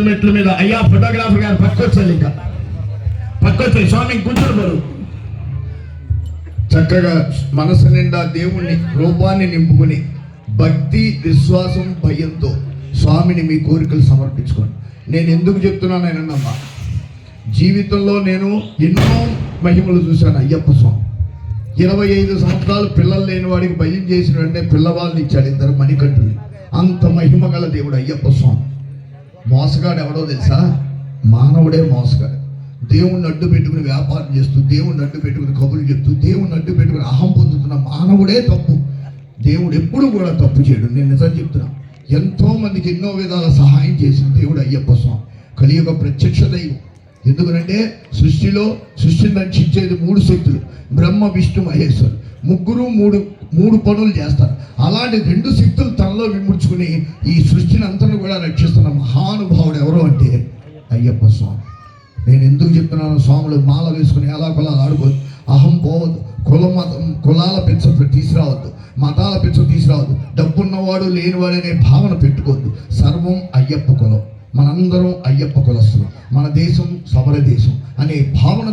మెట్ల మీద అయ్యా ఫోటోగ్రాఫర్ గారు పక్కొచ్చారు, ఇంకా పక్కొచ్చాయి స్వామి కూర్చోడు బరువు. చక్కగా మనసు నిండా దేవుణ్ణి రూపాన్ని నింపుకుని భక్తి విశ్వాసం భయంతో స్వామిని మీ కోరికలు సమర్పించుకోండి. నేను ఎందుకు చెప్తున్నానమ్మా, జీవితంలో నేను ఎన్నో మహిమలు చూశాను. అయ్యప్ప స్వామి 25 సంవత్సరాలు పిల్లలు లేని వాడికి భయం చేసిన వెంటనే పిల్లవాళ్ళని ఇచ్చాడు, 2 మణికంఠులు. అంత మహిమ గల దేవుడు అయ్యప్ప స్వామి. మోసగాడు ఎవడో తెలుసా? మానవుడే మోసగాడు. దేవుణ్ణి అడ్డు పెట్టుకుని వ్యాపారం చేస్తూ, దేవుణ్ణి అడ్డు పెట్టుకుని కబుర్లు చెప్తూ, దేవుణ్ణి అడ్డు పెట్టుకుని అహం పొందుతున్న మానవుడే తప్పు. దేవుడు ఎప్పుడు కూడా తప్పు చేయడు. నేను నిజం చెప్తున్నా. ఎంతో మందికి ఎన్నో విధాల సహాయం చేసిన దేవుడు అయ్యప్ప స్వామి. కలియుగ ప్రత్యక్ష దైవం. ఎందుకంటే సృష్టిని రక్షించేది 3 శక్తులు, బ్రహ్మ విష్ణు మహేశ్వరు. ముగ్గురు మూడు పనులు చేస్తారు. అలాంటి 2 శక్తులు తనలో విముడ్చుకుని ఈ సృష్టిని అంతా కూడా రక్షిస్తున్న మహానుభావుడు ఎవరు అంటే అయ్యప్ప స్వామి. నేను ఎందుకు చెప్తున్నాను, స్వాములు మాల వేసుకుని ఎలా కులాలు ఆడుకోవద్దు, అహం పోవద్దు, కులాల పిచ్చ తీసుకురావద్దు, మతాల పిచ్చ తీసుకురావద్దు, డబ్బున్నవాడు లేనివాడు అనే భావన పెట్టుకోవద్దు. సర్వం అయ్యప్ప కులం, మనందరం అయ్యప్ప కులస్తులు, మన దేశం శబర దేశం అనే భావన